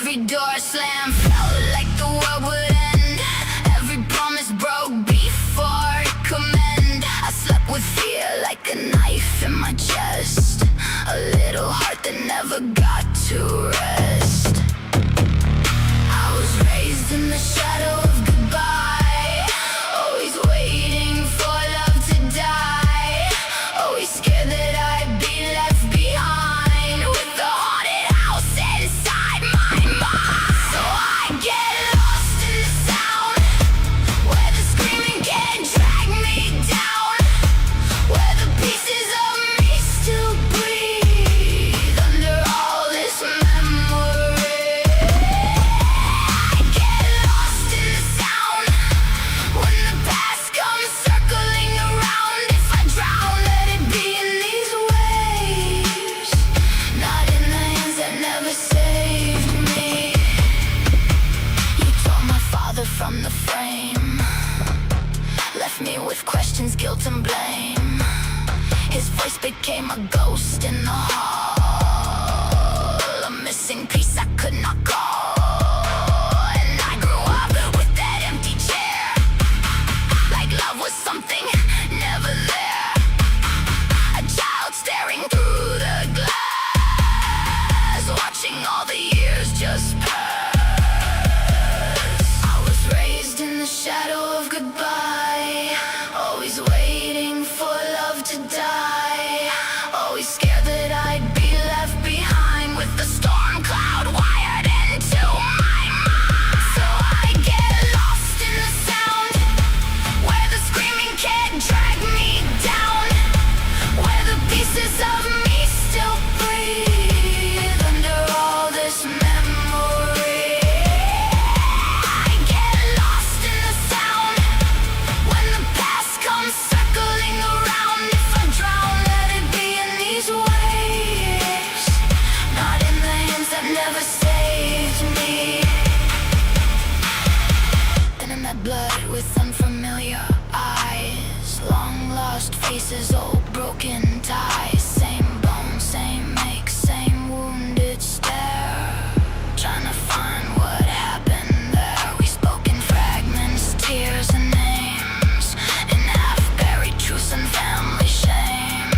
every door slammed. Felt like the world would end. Every promise broke before it could mend. I slept with fear like a knife in my chest. A little heart that never got to rest. I was raised in the shadow of goodbye, always waiting for love to die. Always scared that I'd be left behind with the haunted house inside my mind. So I get lost in the sound, where the screaming can't drag me down, where the pieces of me still breathe under all this memory. I get lost in the sound, when the past comes circling around. If I drown, let it be in these waves, not in the hands that never saved me. You tore my father from the frame, left me with questions, guilt and blame. His voice became a ghost in the hall, a missing piece I could not call. And I grew up with that empty chair, like love was something never there. A child staring through the glass, watching all the years just pass. I was raised in the shadow of goodbye, always waiting for love to die. Always scared that I'd be left behind with the storm cloud wired into my mind. So I get lost in the sound, where the screaming can't drag me down, where the pieces of me still breathe under all this memory. I get lost in the sound, when the past comes circling around. If I drown, let it be in these waves, not in the hands that never saved me. Then I met blood with unfamiliar eyes, long lost faces, old broken ties. Same bone, same ache, same wounded stare, trying to find what happened there. We spoke in fragments, tears and names, in half-buried truths and family shame,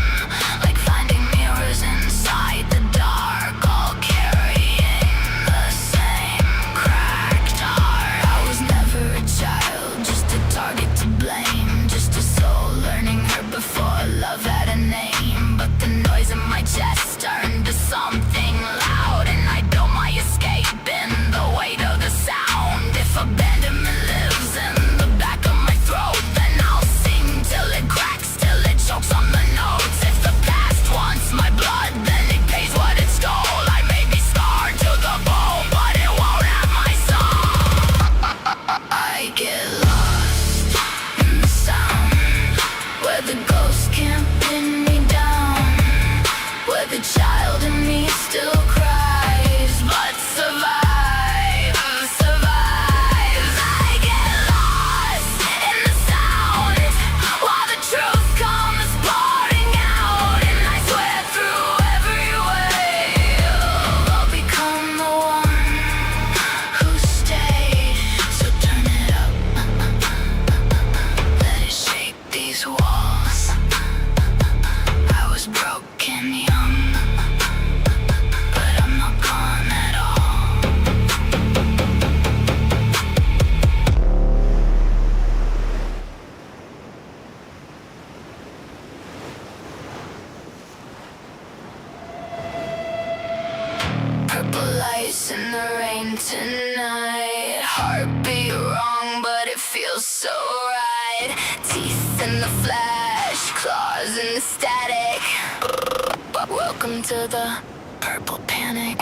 like finding mirrors inside the dark, all carrying the same cracked heart. I was never a child, just a target to blame, just a soul learning her before love had a name. But the noise in my chest turned to something loud, and I don't my escape in the weight of the sound. If abandonment lives in the back of my throat, then I'll sing till it cracks, till it chokes on the notes. If the past wants my blood, then it pays what it stole. I may be scarred to the bone, but it won't have my soul. I get lost in the sound, where the ghost can't pin me down, where the child in me still cries, but survives. I get lost in the sound, while the truth comes pouring out, and I swear through every wave I'll become the one who stayed. So turn it up, let it shake these walls. I was broken young, but I'm not gone at all. Purple lights in the rain tonight, heartbeat wrong, but it feels so right. Teeth in the flash, claws in the static. Welcome to the purple panic.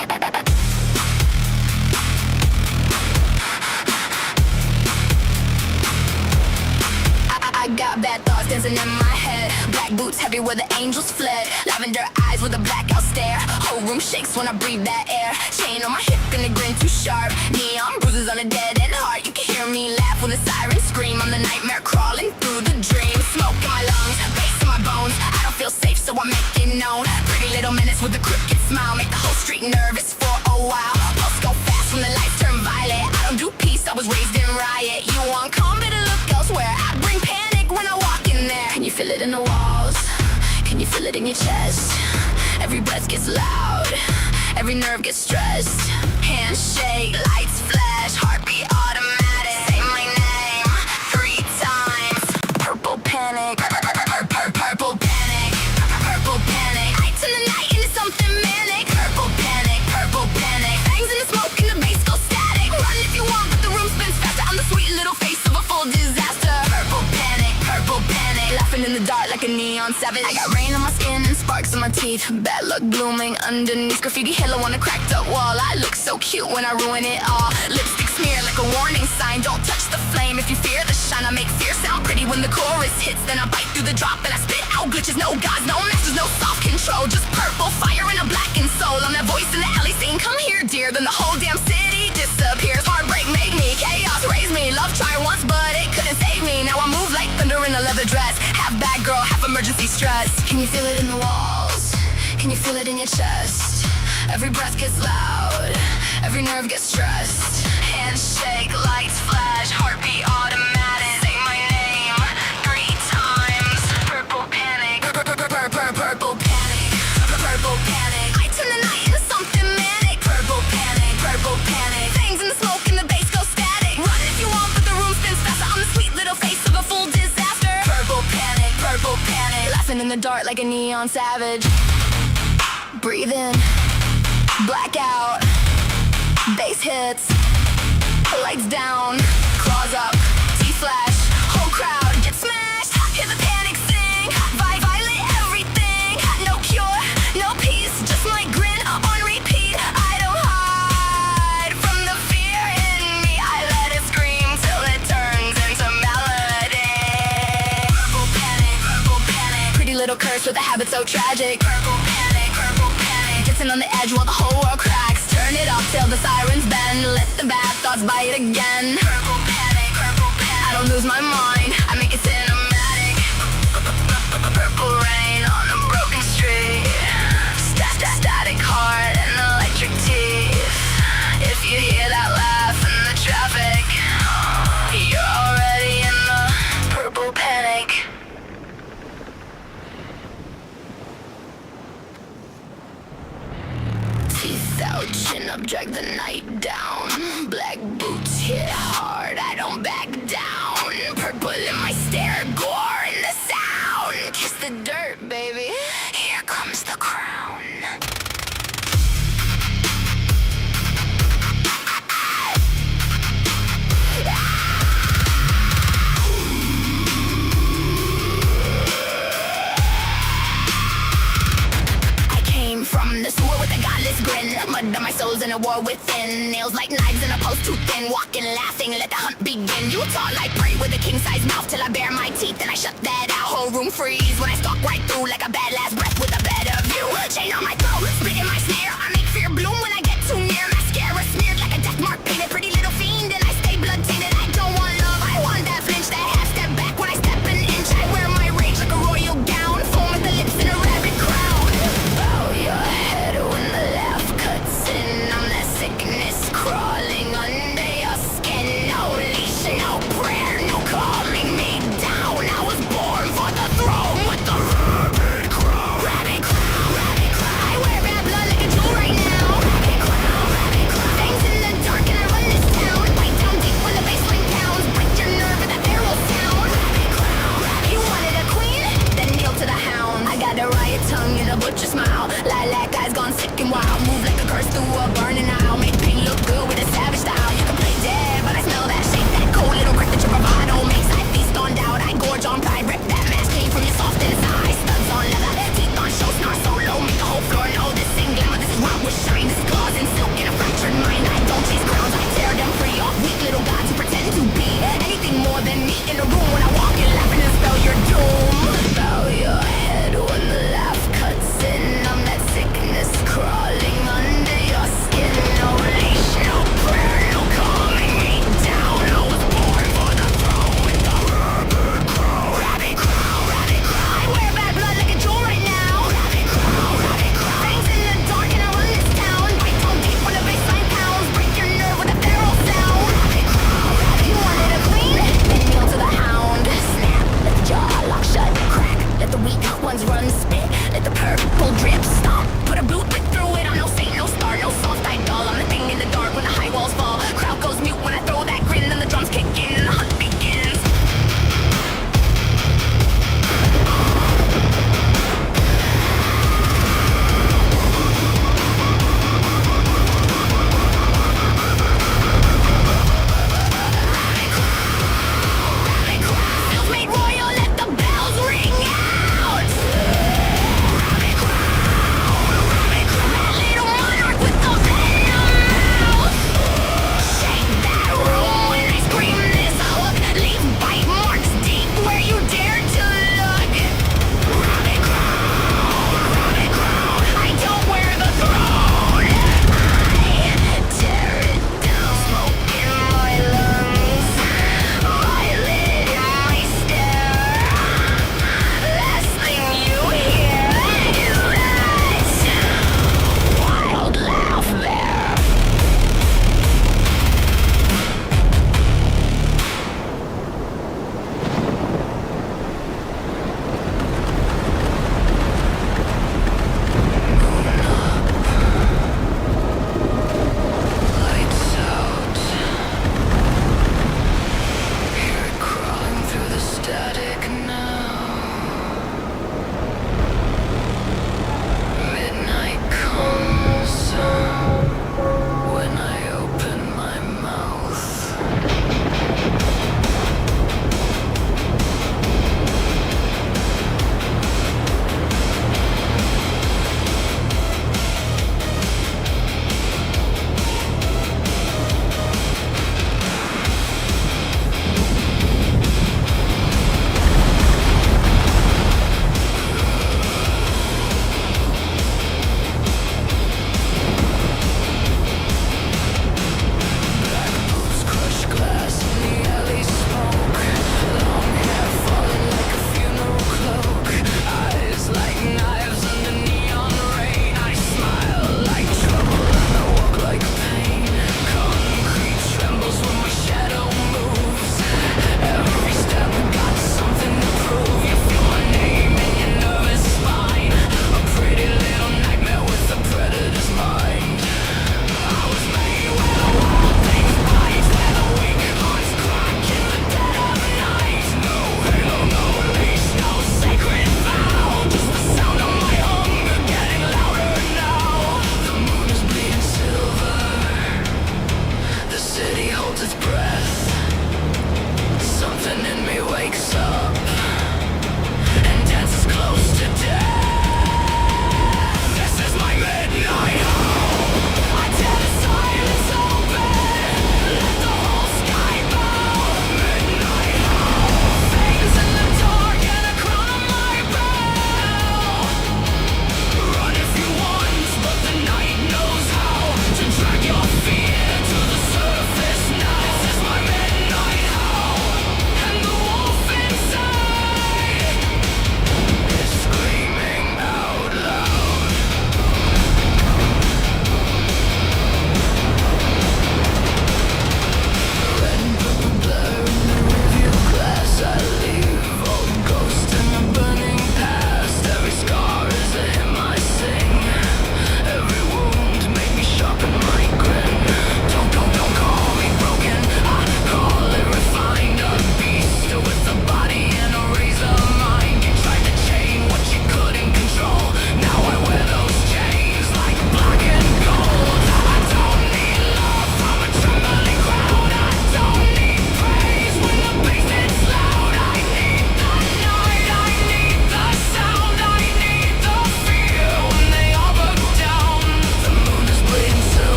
I got bad thoughts dancing in my head, black boots heavy where the angels fled, lavender eyes with a blackout stare. Whole room shakes when I breathe that air. Chain on my hip and the grin too sharp, neon bruises on a dead end heart. You can hear me laugh when the sirens scream. I'm the nightmare crawling through the dream. Smoke in my lungs, bass in my bones. I don't feel safe, so I make it known. Pretty little menace with a crooked smile, make the whole street nervous for a while. Pulse go fast when the feel it in your chest? Every breath gets loud, every nerve gets stressed. Handshake, lights flash, heartbeat automatic. Say my name 3 times. Purple panic, purple panic, purple panic. Lights in the night into something manic. Purple panic, purple panic. Bangs in the smoke and the bass go static. Run if you want, but the room spins faster. I'm the sweet little face of a full disaster. Purple panic, purple panic. Laughing in the dark like a neon savage. I got rain on my skin and sparks on my teeth. Bad luck blooming underneath graffiti halo on a cracked up wall. I look so cute when I ruin it all. Lipstick smear like a warning sign. Don't touch the flame if you fear the shine. I make fear sound pretty when the chorus hits. Then I bite through the drop and I spit out glitches. No gods, no masters, no soft control. Just purple fire and a blackened soul. I'm that voice in the alley saying come here dear. Then the whole damn city disappears. Heartbreak made me, chaos raised me. Love tried once but it couldn't save me. Now I move like thunder in a leather dress. Half bad girl, half emergency stress. Can you feel it in the walls? Can you feel it in your chest? Every breath gets loud, every nerve gets stressed. Handshake, lights flash, heartbeat automatic. Say my name 3 times. Purple panic, purple panic, purple panic. I turn the night into something manic. Purple panic, purple panic. Things in the smoke and the bass go static. Run if you want, but the room spins faster. I'm the sweet little face of a full disaster. Purple panic, purple panic. Laughing in the dark like a neon savage. Breathe in, blackout, bass hits, lights down, claws up, T-flash, whole crowd gets smashed. Hear the panic sing, violate everything. No cure, no peace, just my grin on repeat. I don't hide from the fear in me. I let it scream till it turns into melody. Purple panic, pretty little curse with a habit so tragic. Purple panic, on the edge while the whole world cracks. Turn it up till the sirens bend. Let the bad thoughts bite again. Purple panic, I don't lose my mind, I make it cinematic. Purple rain on a broken street. Static heart and electric teeth. If you hear that laugh in the traffic, you're already in the purple panic. Teeth out, chin up, drag the night down. Black boots hit hard, I don't back down. Purple in my stare, gore in the sound. Kiss the dirt, baby, here comes the crown. From the sewer with a godless grin. Mud on my soul's in a war within. Nails like knives in a post too thin. Walking, laughing, let the hunt begin. You talk like prey with a king-size mouth till I bare my teeth and I shut that out. Whole room freeze when I stalk right through like a bad last breath with a better view. Chain on my throat, spit in my snare. I make fear bloom when I get too near. Mascara smeared like a death mark painted. Pretty little fiend and I stay blood tainted. I don't want love, I want that flinch. That half step back when I step an inch. I wear my rage like a royal gown. Foam at the lips in a rabbit crown. Bow your head when the laugh cuts in. I'm that sickness crawling under your skin. No leash, no prayer, no calming me down. I was born for the throne with the rabbit crown. Rabbit crown, rabbit crown. I wear bad blood like a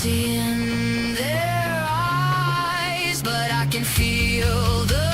see in their eyes, but I can feel the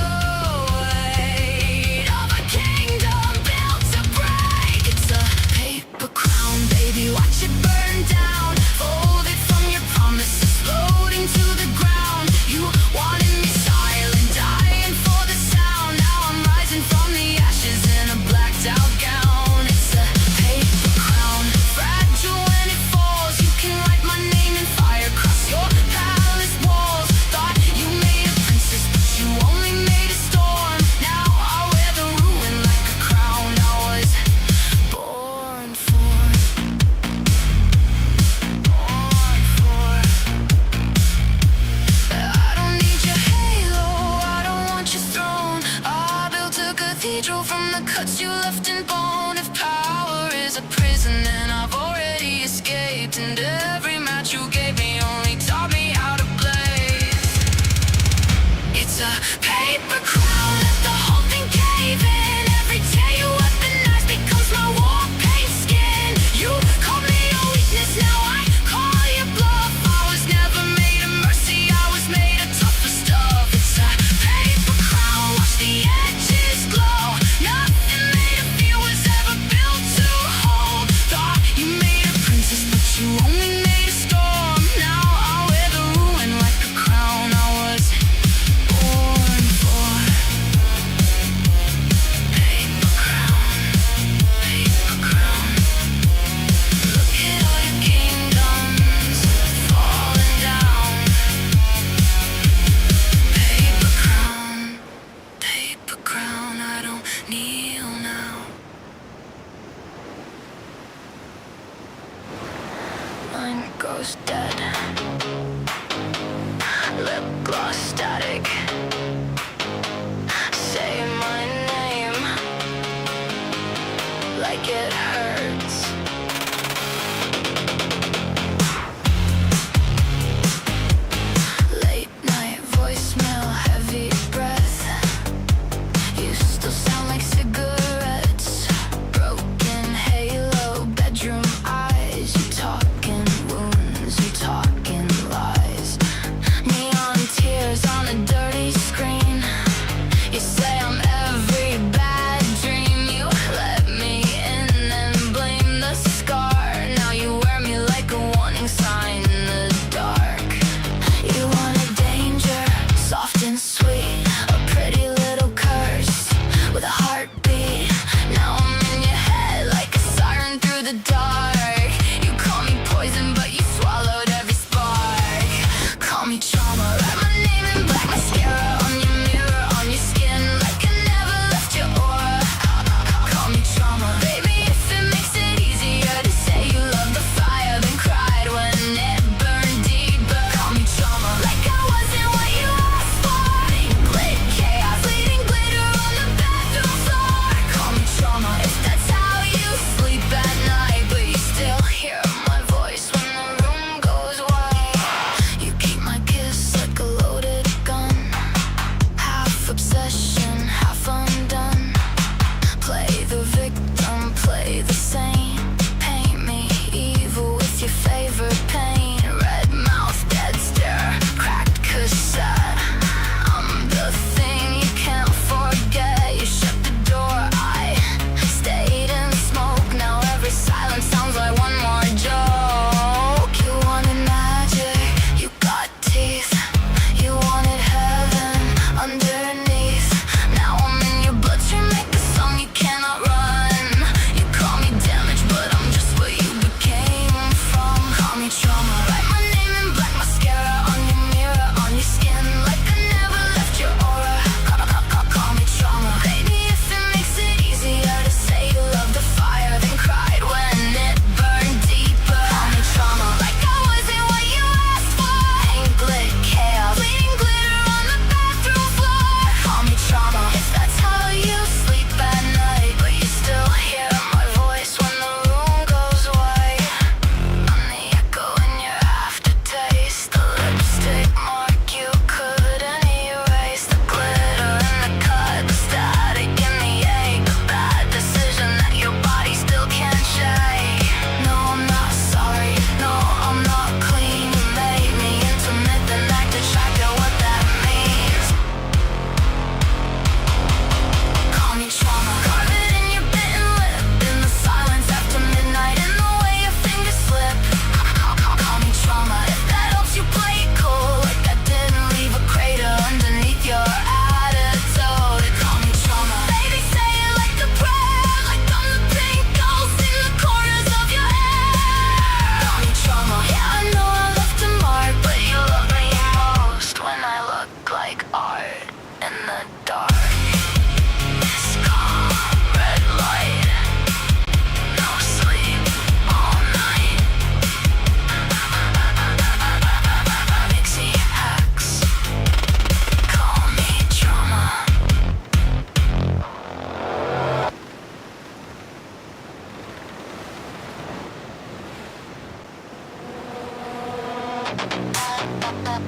weight of a kingdom built to break. It's a paper crown, baby, watch it burn down. Folded from your promises, floating to the ground. You wanted me silent, dying for the sound. Now I'm rising from the ashes in a blacked out gown. It's a paper crown, fragile when it falls. You can write my name in fire across your palace walls. Thought you made a princess, but you only made a storm. Now I wear the ruin like a crown I was born for. Born for. I don't need your halo, I don't want your throne. I built a cathedral from the cuts you left in bone. If power is a prison, then I've already escaped. And every match you gave me only taught me how to blaze. It's a paper crown, let the whole thing cave in. Every tear you weaponize becomes my war paint skin. You called me a weakness, now I call you bluff. I was never made of mercy, I was made of tougher stuff. It's a paper crown, watch the edges glow. Nothing made of fear was ever built to hold. Thought you made a princess, but you only made a storm. Now I wear the ruin like a crown I was born for. Paper crown, paper crown. Look at all your kingdoms falling down. Paper crown, I don't kneel now. Mine goes dead. Lip gloss static. Say my name like it hurts. Late night voicemail, heavy breath. You still sound like cigarettes. Broken halo, bedroom eyes. You talking wounds, you talking lies. Neon tears on a dirty screen. You say I'm every bad dream. You let me in and blame the scar. Now you wear me like a warning sign in the dark. You wanted danger, soft and sweet. A pretty little curse with a heartbeat. Now I'm in your head like a siren through the dark. You call me poison, but you swallowed every spark. Call me trauma, write my name in black mascara on your mirror, on your skin, like I never left your aura. Call me trauma, baby, if it makes it easier to say you love the fire, then cried when it burned deeper. Call me trauma, like I wasn't what you asked for. Glit chaos, bleeding glitter on the bathroom floor. Call me trauma, if that's how you sleep at night, but you still hear my voice when Mama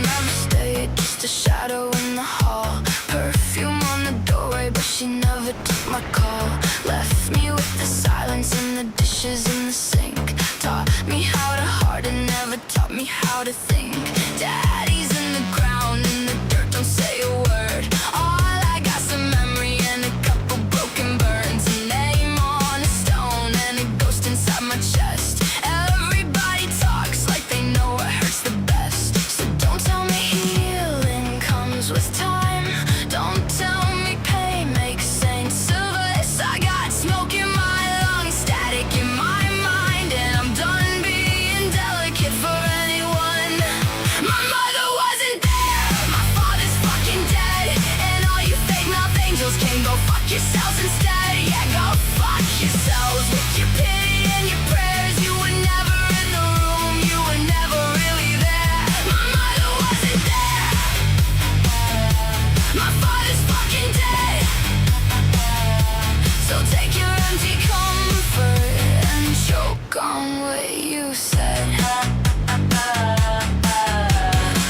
never stayed, just a shadow in the hall. Perfume on the doorway, but she never took my call. Left me with the silence and the dishes in the sink. Taught me how to harden, never taught me how to think. Daddy's in the ground, in the dirt, don't say a word. All I got's a memory and a couple broken burns. A name on a stone and a ghost inside my chest. Everybody talks like they know what hurts the best. So don't tell me healing comes with time. Don't tell me pain makes sense of this. I got smoke in my lungs, static in my mind, and I'm done being delicate for anyone. My mother wasn't there, my father's fucking dead, and all you fake mouth angels can go fuck yourselves instead. Yeah, go fuck yourselves with your pity and your prayers. You were never in the room, you were never really there. My mother wasn't there, my father's fucking dead. So take your empty comfort and choke on what you said.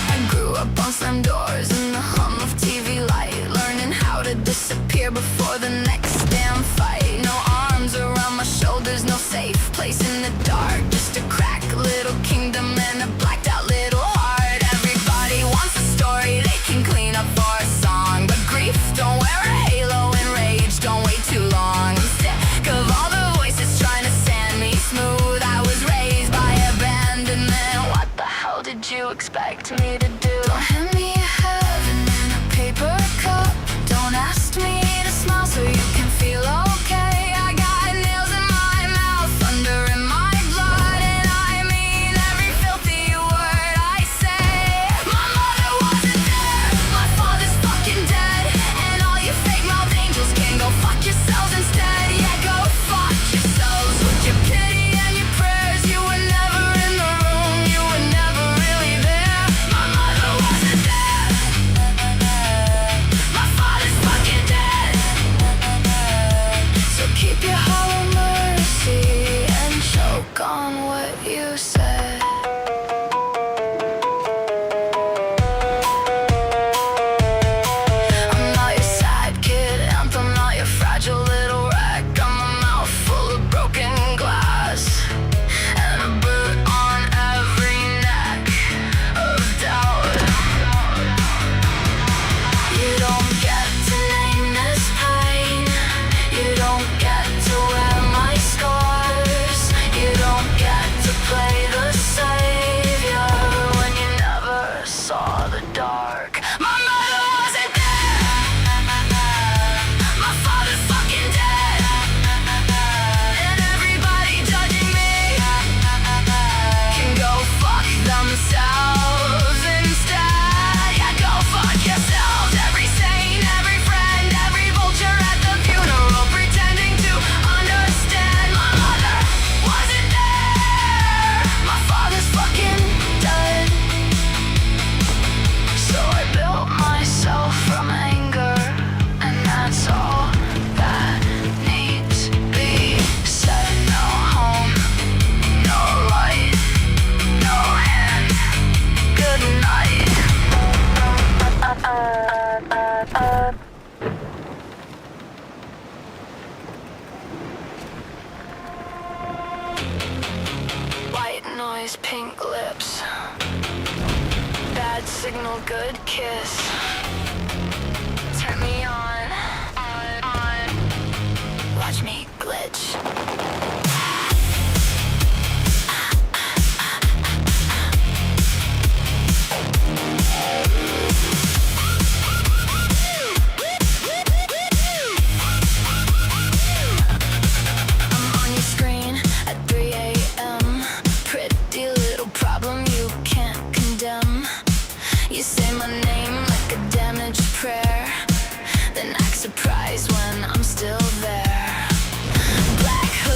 I grew up on slam doors and the hum of TV light, learning how to disappear before the next damn fight. No arms around my shoulders, no safe place in the dark, just a cracked little kingdom and a blacked out little heart. Everybody wants a story they can clean up for a song, but grief don't wear a halo and rage don't wait too long. I'm sick of all the voices trying to sand me smooth. I was raised by abandonment. What the hell did you expect me to do? Don't hand me a heaven in a paper cup. Don't ask me to smile so you can feel okay. I got nails in my mouth, thunder in my blood, and I mean every filthy word I say. My mother wasn't there, my father's fucking dead, and all you fake mouth angels can go fuck yourselves instead. Yeah, go fuck yourselves with your pity and your prayers. You were never in the room, you were never really there. My mother wasn't there, my father's fucking dead. So keep your hollow mercy and choke on what you said. I'm not your sad kid anthem, not your fragile little wreck. I'm a mouth full of broken glass and a boot on every neck of doubt. You don't get to name this pain, you don't get to wear my scars, you don't get to play the savior when you never saw the dark. My mother wasn't there, my father's fucking dead, and everybody judging me can go fuck themselves instead. Yeah, go fuck yourselves. Every saint, every friend, every vulture at the funeral pretending to understand. My mother wasn't there, my father's fucking dead. So I built myself from anger, and that's all that needs be said. No home, no light, no hand, good night. White noise, pink lips, bad signal, good kiss. Turn me on. Watch me glitch. I'm on your screen at 3 a.m. Pretty little problem you can't condemn. You say my name like a damaged prayer, then act surprised when I'm still there. Black hood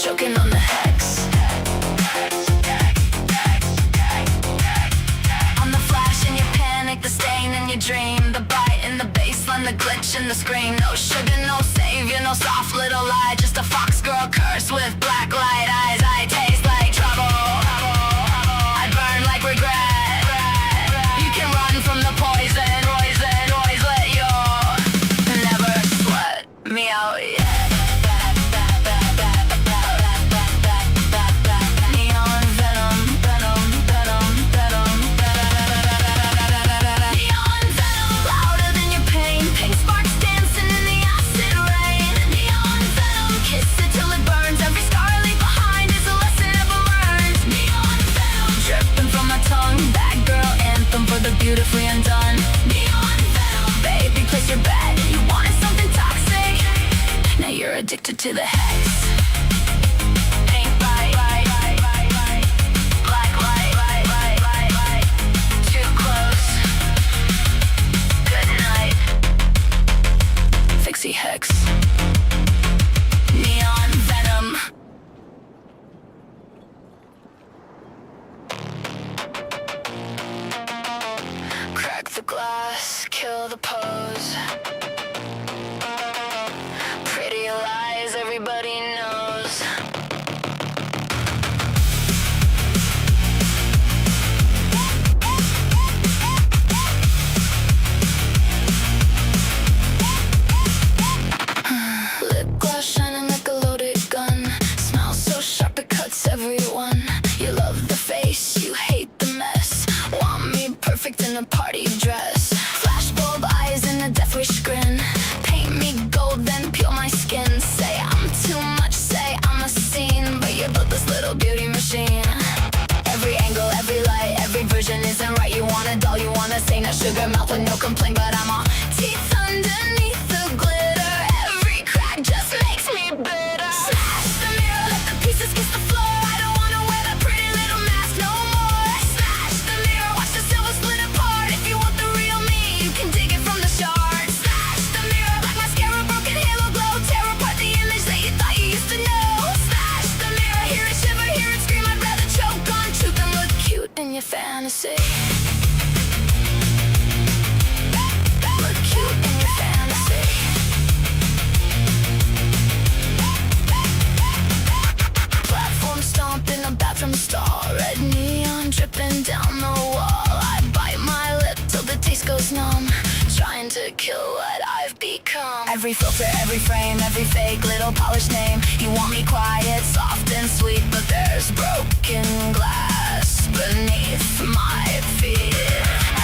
choking on the hex. I'm the flash in your panic, the stain in your dream, the bite in the baseline, the glitch in the screen. No sugar, no savior, no soft little lie, just a fox girl curse with black light eyes. I taste like trouble, I burn like regret. You can run from the poison, let you never sweat me out yet. Neon venom, venom, venom, venom, neon venom, louder than your pain. Pink sparks dancing in the acid rain. Neon venom, kiss it till it burns. Every scar I leave behind is a lesson ever learned. Neon venom, dripping from my tongue. Bad girl anthem for the beautifully undone. Neon venom, baby, place your bet. You wanted something toxic, now you're addicted to the hex. Pink light, black light, too close. Good night, Fixie Hex. Neon venom. Crack the glass, kill the pose. Pretty lies, everybody knows. Lip gloss shining like a loaded gun. Smell so sharp it cuts everyone. You love the face, you hate the mess. Want me perfect in a party dress. Flash bulb eyes and a death wish grin. Paint me gold, then peel my skin. Say I'm too much, say I'm a scene, but you're but this little beauty machine. Every angle, every light, every version isn't right. You want a doll, you want a saint, a sugar mouth with no complaint, but I'm all teeth underneath the glitter. Every crack just makes me bitter. Smash the mirror, let the pieces kiss the floor. I don't wanna wear that pretty little mask no more. Smash the mirror, watch the silver split apart. If you want the real me, you can dig it from the shards. Smash the mirror, like mascara, broken halo glow. Tear apart the image that you thought you used to know. Smash the mirror, hear it shiver, hear it scream. I'd rather choke on truth than look cute in your fantasy. Look cute in your fantasy. Platform stomping, a bathroom stall. Red neon dripping down the wall. I bite my lip till the taste goes numb, trying to kill what I've become. Every filter, every frame, every fake little polished name. You want me quiet, soft and sweet, but there's broken glass beneath my feet.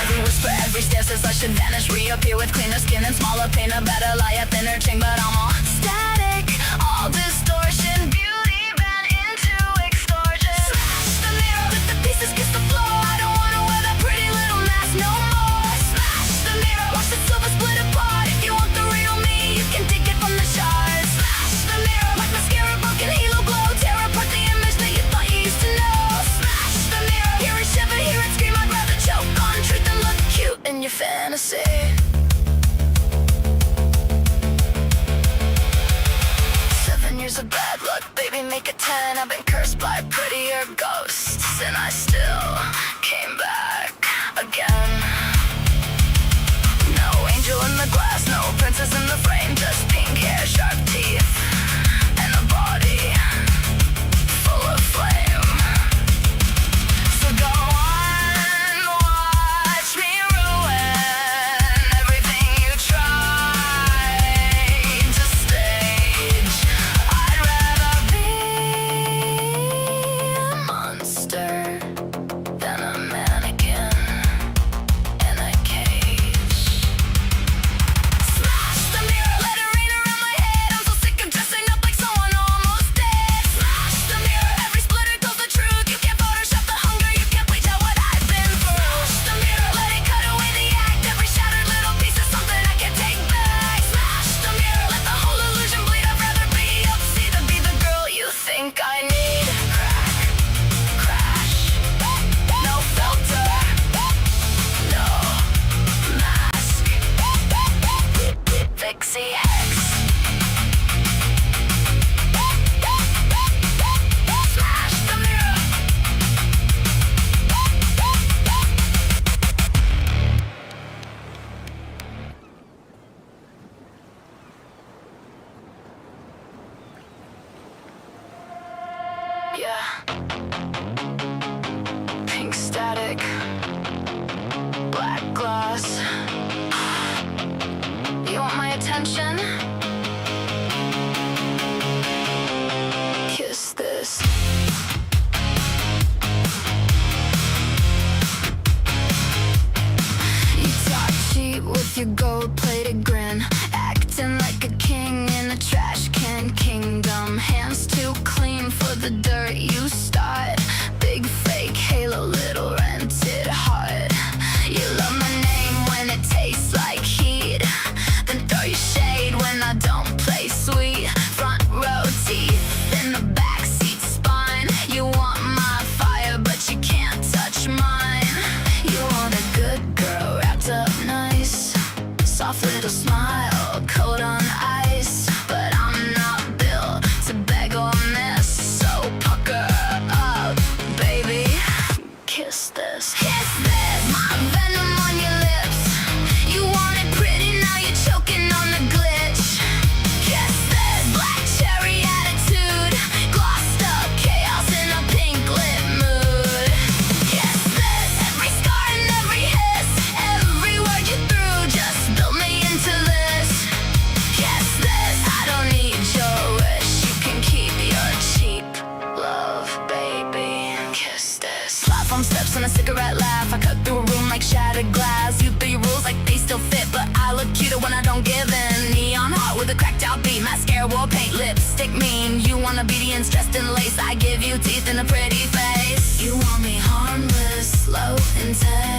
Every whisper, every stare says I should vanish, reappear with cleaner skin and smaller pain. A better lie, a thinner chain, but I'm all static, all distortion. Beauty bent into extortion. Smash the mirror, let the pieces kiss the floor. I don't wanna wear that pretty little mask no more. Smash the mirror, watch the silver split apart. If you want the real me, you can dig it from the shards. Smash the mirror, like mascara, broken halo glow. Tear apart the image that you thought you used to know. Smash the mirror, hear it shiver, hear it scream. I'd rather choke on truth than look cute in your fantasy. Yeah. Pink static, black gloss. You want my attention? Kiss this. You talk cheap with your gold-plated grin, acting like a king in a trash can kingdom. Hands too clean for the dirt you start. Big fake halo, little rented heart. You love my name when it tastes like heat, then throw your shade when I don't play sweet. Front row teeth in the backseat spine. You want my fire but you can't touch mine. You want a good girl wrapped up nice, soft little smile, coat on ice. But I'm not built to beg or miss, so pucker up, baby. Kiss this. Kiss this. My venom on your lips. You want it pretty, now you're choking on the glitch. Kiss this. Black cherry attitude, glossed up chaos in a pink lip mood. Kiss this. Every scar and every hiss, every word you threw just built me into this. Kiss this. I don't need your wish, you can keep your cheap love, baby. Kiss this. Platform steps and a cigarette laugh. I cut through a room like shattered glass. You throw your rules like they still fit, but I look cuter when I don't give in. Neon heart with a cracked out beat, mascara, war paint, lipstick mean. You want obedience dressed in lace, I give you teeth and a pretty face. You want me harmless, slow and tame.